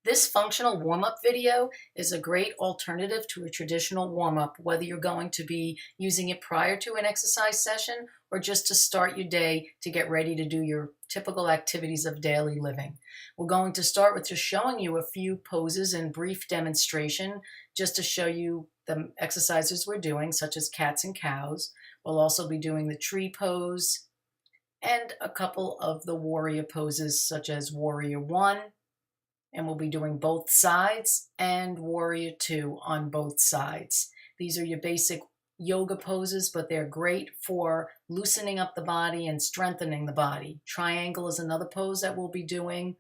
This functional warm-up video is a great alternative to a traditional warm-up, whether you're going to be using it prior to an exercise session or just to start your day to get ready to do your typical activities of daily living. We're going to start with just showing you a few poses and brief demonstration just to show you the exercises we're doing, such as cats and cows. We'll also be doing the tree pose and a couple of the warrior poses, such as Warrior 1, and we'll be doing both sides, and Warrior 2 on both sides. These are your basic yoga poses, but they're great for loosening up the body and strengthening the body. Triangle is another pose that we'll be doing,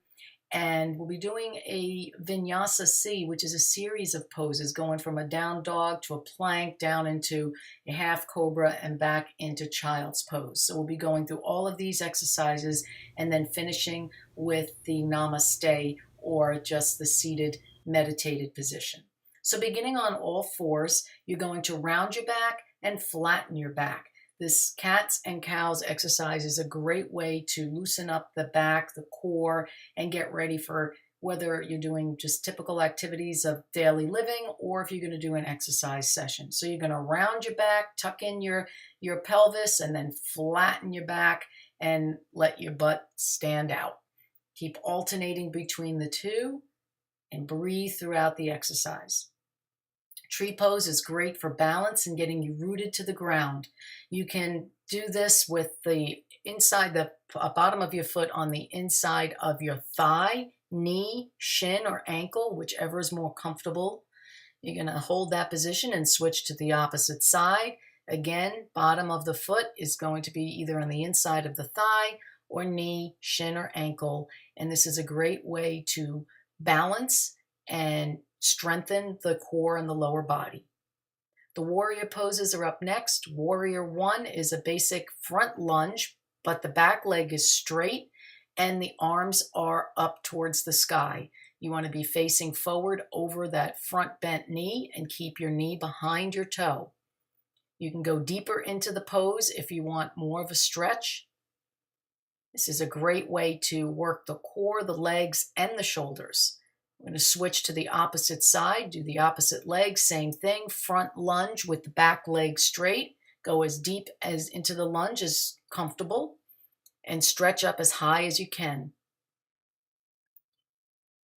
and we'll be doing a Vinyasa C, which is a series of poses going from a down dog to a plank down into a half cobra and back into child's pose. So we'll be going through all of these exercises and then finishing with the Namaste, or just the seated meditated position. So beginning on all fours, you're going to round your back and flatten your back. This cats and cows exercise is a great way to loosen up the back, the core, and get ready for whether you're doing just typical activities of daily living or if you're going to do an exercise session. So you're going to round your back, tuck in your pelvis, and then flatten your back and let your butt stand out. Keep alternating between the two and breathe throughout the exercise. Tree pose is great for balance and getting you rooted to the ground. You can do this with the inside, the bottom of your foot on the inside of your thigh, knee, shin, or ankle, whichever is more comfortable. You're going to hold that position and switch to the opposite side. Again, bottom of the foot is going to be either on the inside of the thigh or knee, shin, or ankle. And this is a great way to balance and strengthen the core and the lower body. The warrior poses are up next. Warrior 1 is a basic front lunge, but the back leg is straight and the arms are up towards the sky. You want to be facing forward over that front bent knee and keep your knee behind your toe. You can go deeper into the pose if you want more of a stretch. This is a great way to work the core, the legs, and the shoulders. I'm going to switch to the opposite side, do the opposite leg, same thing, front lunge with the back leg straight. Go as deep as into the lunge as comfortable and stretch up as high as you can.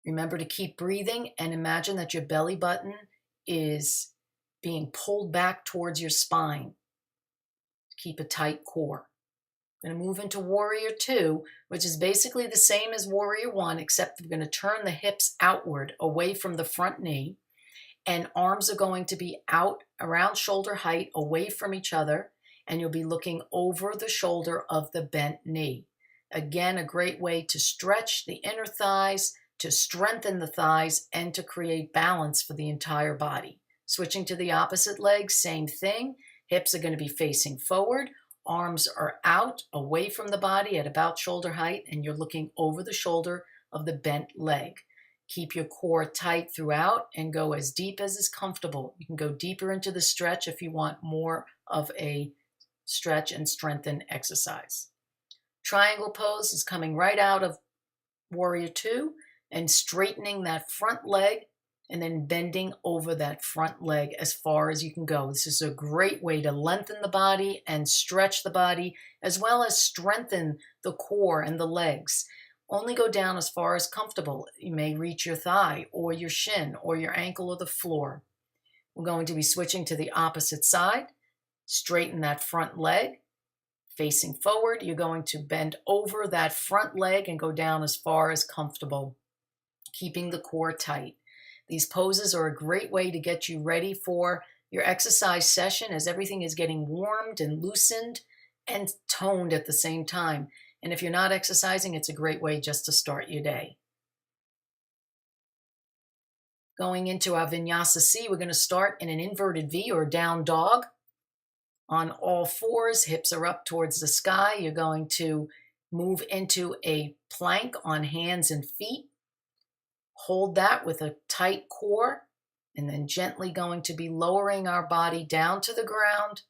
Remember to keep breathing and imagine that your belly button is being pulled back towards your spine. Keep a tight core. I'm going to move into Warrior 2, which is basically the same as Warrior 1, except we're going to turn the hips outward away from the front knee, and arms are going to be out around shoulder height away from each other, and you'll be looking over the shoulder of the bent knee. Again, a great way to stretch the inner thighs, to strengthen the thighs, and to create balance for the entire body. Switching to the opposite leg, same thing. Hips are going to be facing forward. Arms are out away from the body at about shoulder height, and you're looking over the shoulder of the bent leg. Keep your core tight throughout and go as deep as is comfortable. You can go deeper into the stretch if you want more of a stretch and strengthen exercise. Triangle pose is coming right out of Warrior 2 and straightening that front leg and then bending over that front leg as far as you can go. This is a great way to lengthen the body and stretch the body, as well as strengthen the core and the legs. Only go down as far as comfortable. You may reach your thigh or your shin or your ankle or the floor. We're going to be switching to the opposite side. Straighten that front leg. Facing forward, you're going to bend over that front leg and go down as far as comfortable, keeping the core tight. These poses are a great way to get you ready for your exercise session as everything is getting warmed and loosened and toned at the same time. And if you're not exercising, it's a great way just to start your day. Going into our Vinyasa C, we're going to start in an inverted V or down dog. On all fours, hips are up towards the sky. You're going to move into a plank on hands and feet. Hold that with a tight core, and then gently going to be lowering our body down to the ground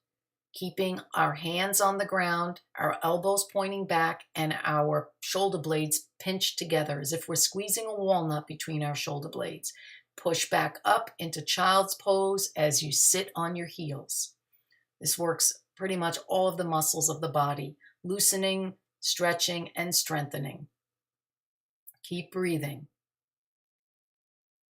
keeping our hands on the ground, our elbows pointing back, and our shoulder blades pinched together as if we're squeezing a walnut between our shoulder blades. Push back up into child's pose as you sit on your heels. This works pretty much all of the muscles of the body, loosening, stretching, and strengthening. Keep breathing.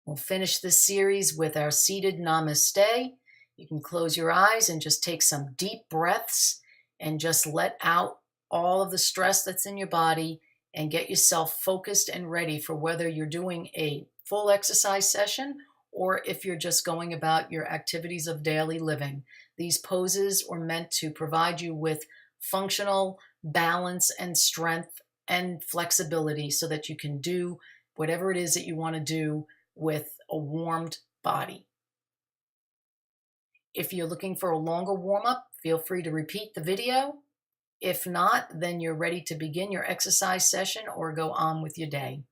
We'll finish this series with our seated namaste. You can close your eyes and just take some deep breaths and just let out all of the stress that's in your body and get yourself focused and ready for whether you're doing a full exercise session or if you're just going about your activities of daily living. These poses are meant to provide you with functional balance and strength and flexibility so that you can do whatever it is that you want to do with a warmed body. If you're looking for a longer warm-up, feel free to repeat the video. If not, then you're ready to begin your exercise session or go on with your day.